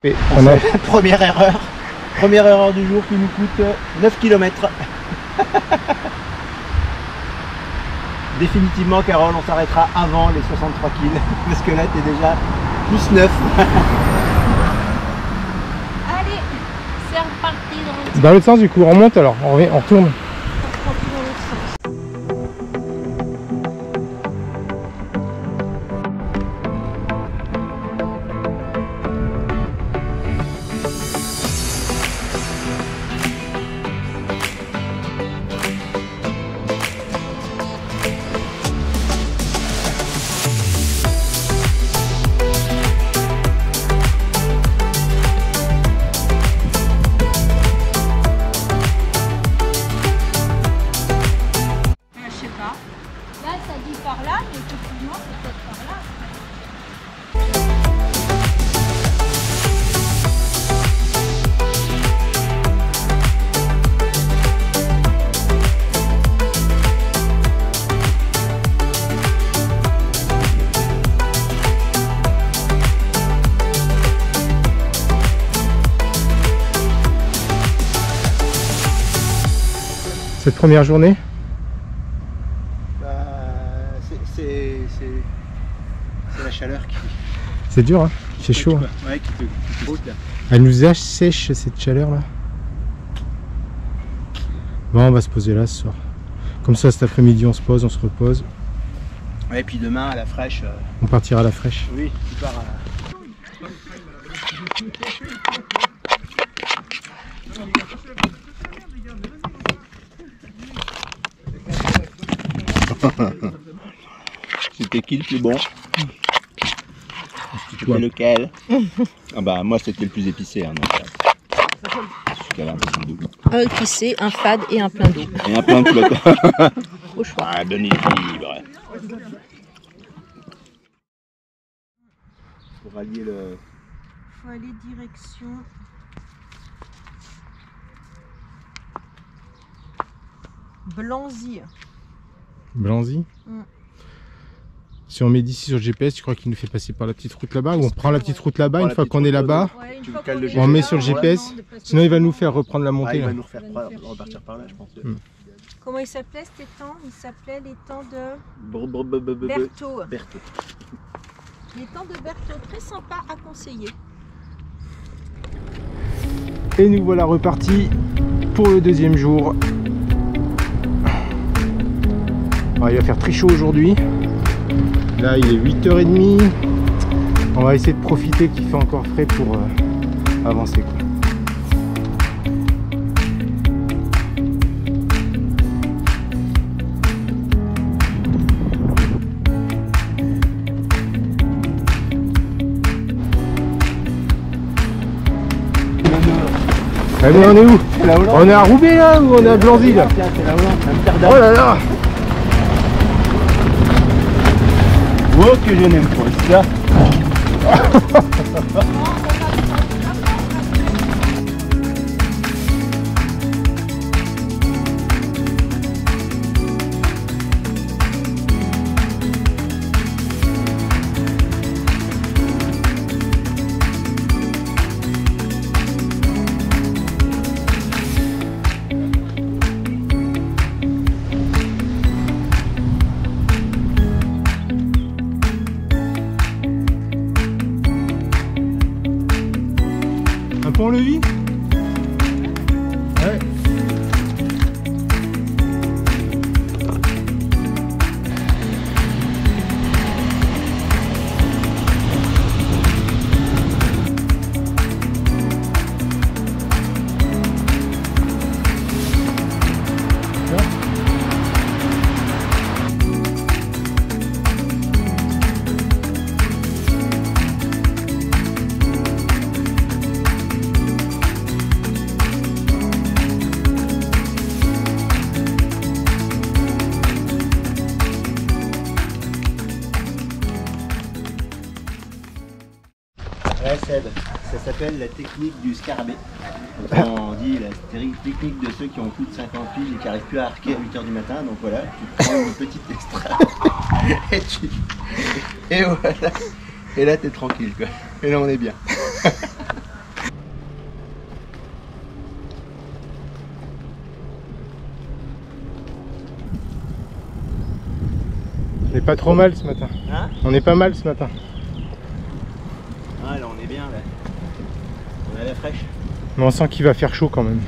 Et Première erreur du jour qui nous coûte 9 km. Définitivement, Carole, on s'arrêtera avant les 63 kg parce que là t'es déjà plus 9. Allez, c'est reparti dans l'autre sens du coup, on remonte alors, on retourne. Là, ça dit par là, mais effectivement, c'est peut-être par là. Cette première journée, c'est la chaleur qui... c'est dur hein, il fait chaud. Ouais, qui te brûle là. Elle nous assèche cette chaleur là. Bon, on va se poser là ce soir. Comme ça cet après-midi on se pose, on se repose. Ouais, et puis demain à la fraîche. On partira à la fraîche. Oui, tu pars à... C'était qui le plus bon? C'était lequel? Ah bah moi c'était le plus épicé hein, donc, celui qui avait un peu de double. Un épicé, un fade et un plein d'eau. Et un plein de flotte. Au choix. Ah, bon équilibre. Pour rallier le... Faut aller direction... Blanzy. Blanzy. Si on met d'ici sur le GPS, tu crois qu'il nous fait passer par la petite route là-bas ou on prend la petite route là-bas une fois qu'on est là-bas, on met sur le GPS, sinon il va nous faire reprendre la montée. Ah, il va nous refaire repartir par là je pense. Comment il s'appelait cet étang? Il s'appelait l'étang de Berthaud. Berthaud. L'étang de Berthaud, très sympa à conseiller. Et nous voilà repartis pour le deuxième jour. Alors, il va faire très chaud aujourd'hui. Là il est 8h30. On va essayer de profiter qu'il fait encore frais pour avancer quoi. Allez, on est où? On est à Roubaix là ou on est à Blanzy là? Oh là là! Oh que je n'aime pas ça. Un pont-levis? Ouais. Ouais, Seb, ça s'appelle la technique du scarabée. On dit la technique de ceux qui ont plus de 50 piges et qui n'arrivent plus à arquer à 8h du matin. Donc voilà, tu prends une petite estrade et voilà. Et là, t'es tranquille quoi. Et là, on est bien. On n'est pas trop mal ce matin. Hein? On est pas mal ce matin. Ah là on est bien là. On a la fraîche. Mais on sent qu'il va faire chaud quand même.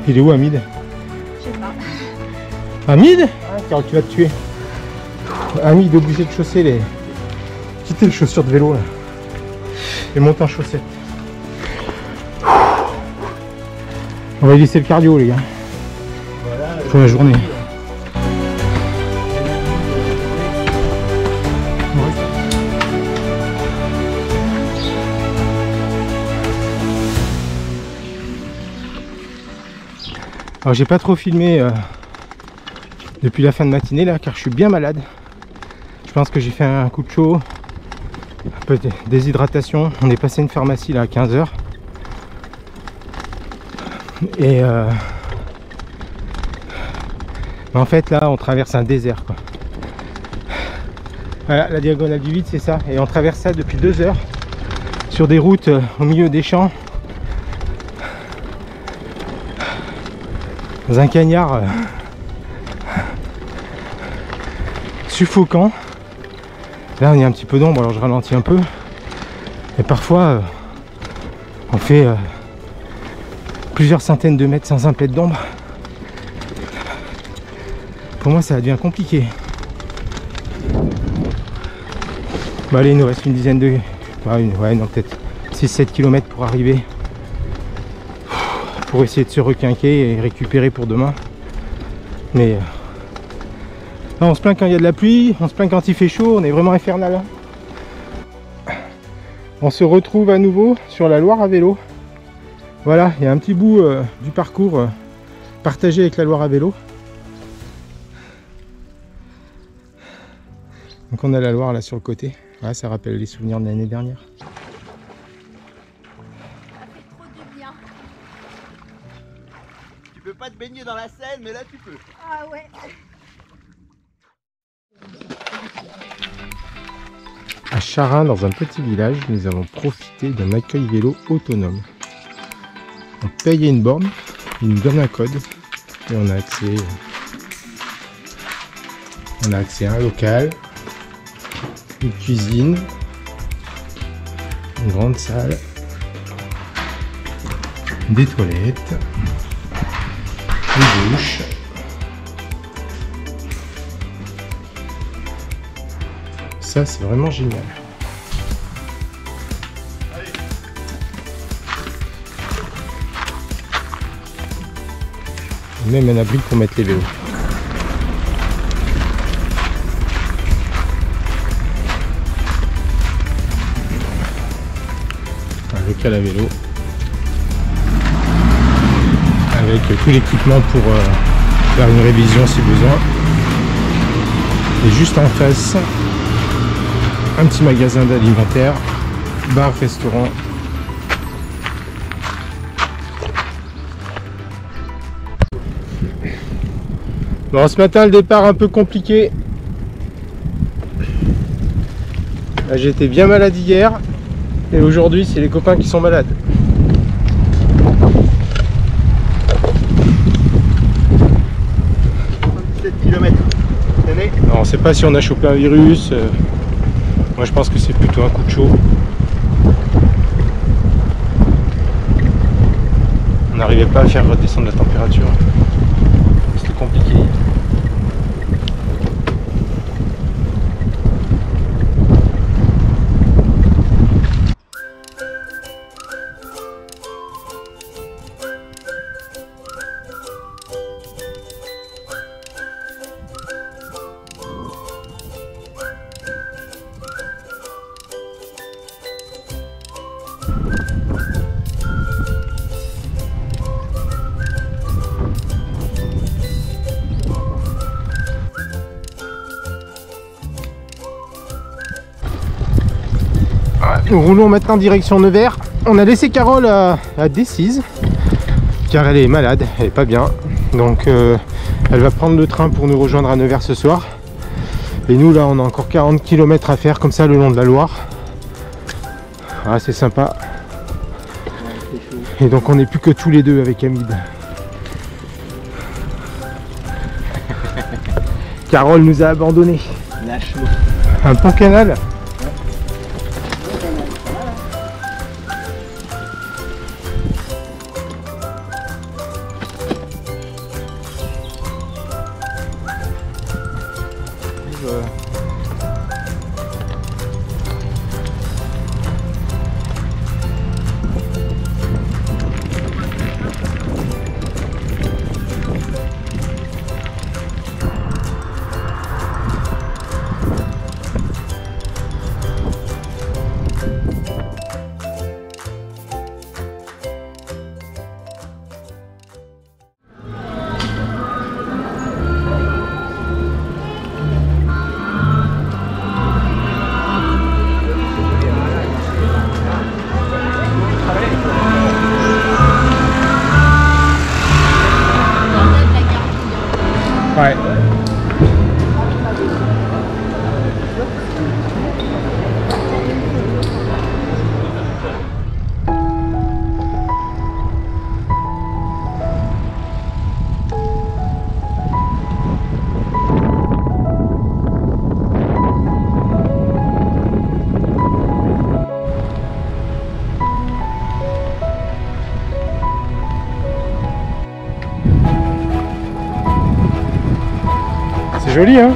Il est où Hamid? Je sais pas. Hamid? Ah, Carole, tu vas te tuer. Hamid est obligé de chausser les... quitter les chaussures de vélo là. Et monter en chaussettes. On va y laisser le cardio les gars. Voilà, pour la journée. Alors j'ai pas trop filmé depuis la fin de matinée là car je suis bien malade. Je pense que j'ai fait un coup de chaud, un peu de déshydratation. On est passé une pharmacie là à 15 h. Et en fait là on traverse un désert quoi. Voilà, la diagonale du vide c'est ça. Et on traverse ça depuis 2 heures sur des routes au milieu des champs. Dans un cagnard suffocant. Là on y a un petit peu d'ombre alors je ralentis un peu. Et parfois on fait plusieurs centaines de mètres sans un pet d'ombre. Pour moi ça devient compliqué. Bon allez il nous reste une dizaine de... ouais non peut-être 6-7 km pour arriver. Pour essayer de se requinquer et récupérer pour demain. Mais là, on se plaint quand il y a de la pluie, on se plaint quand il fait chaud, on est vraiment infernal. On se retrouve à nouveau sur la Loire à vélo. Voilà, il y a un petit bout du parcours partagé avec la Loire à vélo. Donc on a la Loire là sur le côté. Voilà, ça rappelle les souvenirs de l'année dernière. Tu peux pas te baigner dans la Seine, mais là tu peux. Ah ouais. À Charin, dans un petit village, nous avons profité d'un accueil vélo autonome. On paye une borne, ils nous donnent un code et on a accès à un local, une cuisine, une grande salle, des toilettes, une douche. Ça c'est vraiment génial. Même un abri pour mettre les vélos. Un local à vélo. Avec tout l'équipement pour faire une révision si besoin. Et juste en face, un petit magasin d'alimentaire, bar, restaurant. Bon, ce matin le départ un peu compliqué. J'étais bien malade hier et aujourd'hui c'est les copains qui sont malades. Alors, on ne sait pas si on a chopé un virus. Moi je pense que c'est plutôt un coup de chaud. On n'arrivait pas à faire redescendre la température. C'était compliqué. nous roulons maintenant direction Nevers. On a laissé Carole à Decize car elle est malade, elle est pas bien. Donc elle va prendre le train pour nous rejoindre à Nevers ce soir. Et nous là on a encore 40 km à faire comme ça le long de la Loire. Ah c'est sympa. Et donc on n'est plus que tous les deux avec Hamid. Carole nous a abandonnés. Lâche-le. Un pont canal. Ouais. C'est joli, hein?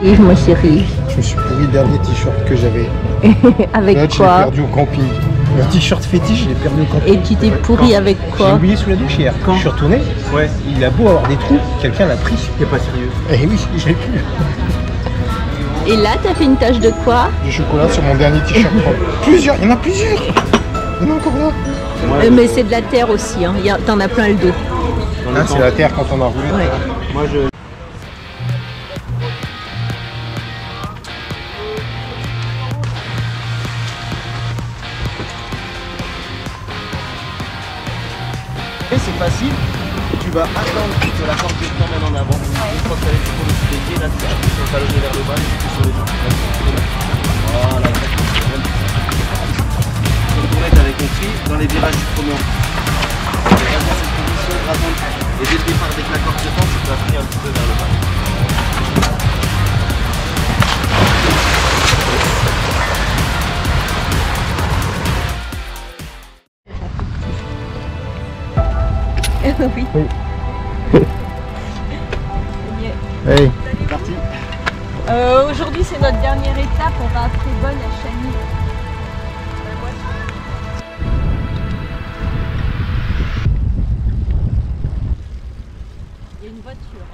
Yves, ma chérie. Je me suis pourri le dernier t-shirt que j'avais. Avec Là, je l'ai quoi? perdu au camping. Mon t-shirt fétiche, je l'ai perdu au camping. Et tu t'es pourri avec J'ai quoi? oublié sous la douche hier. Quand je suis retourné, Ouais. il a beau avoir des trous, quelqu'un l'a pris. T'es pas sérieux. Eh oui, je l'ai plus. Et là, t'as fait une tache de quoi? Du chocolat sur mon dernier t-shirt. Plusieurs, il y en a plusieurs. Il y en a encore là. Mais c'est de la terre aussi, hein. T'en as plein le dos. Ah, c'est la terre quand on a roulé. Ouais. Moi je. Et c'est facile, tu vas attendre que la corde t'emmène en avant. Une fois que tu as les pieds au-dessus des pieds, là tu appuies sur le talonnet vers le bas, tu appuies sur les jambes. Voilà, exactement. Cette tournette avec compris, dans les virages du premier. Reste dans cette position, raconte. Et dès le départ, dès que la corde se tend, tu peux appuyer un petit peu vers le bas. Oui. Hey. C'est parti. Aujourd'hui, c'est notre dernière étape. On va à Trébonne, à Chagny. Il y a une voiture.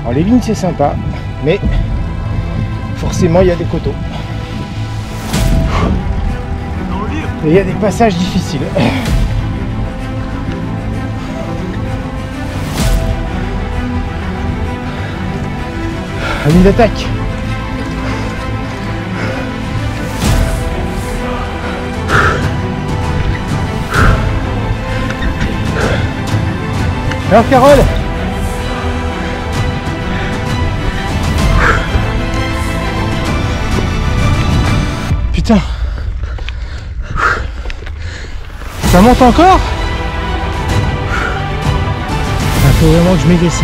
Alors les vignes c'est sympa, mais forcément il y a des coteaux. Et il y a des passages difficiles. Ami d'attaque. Alors Carole, putain, ça monte encore. Il faut vraiment que je m'aigrisse.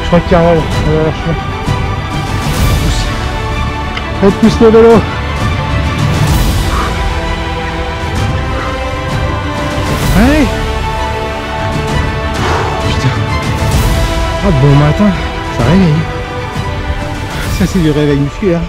Je crois que Carole, elle pousse le vélo. Allez. Putain. Ah bon matin, ça réveille. Ça c'est du réveil musculaire.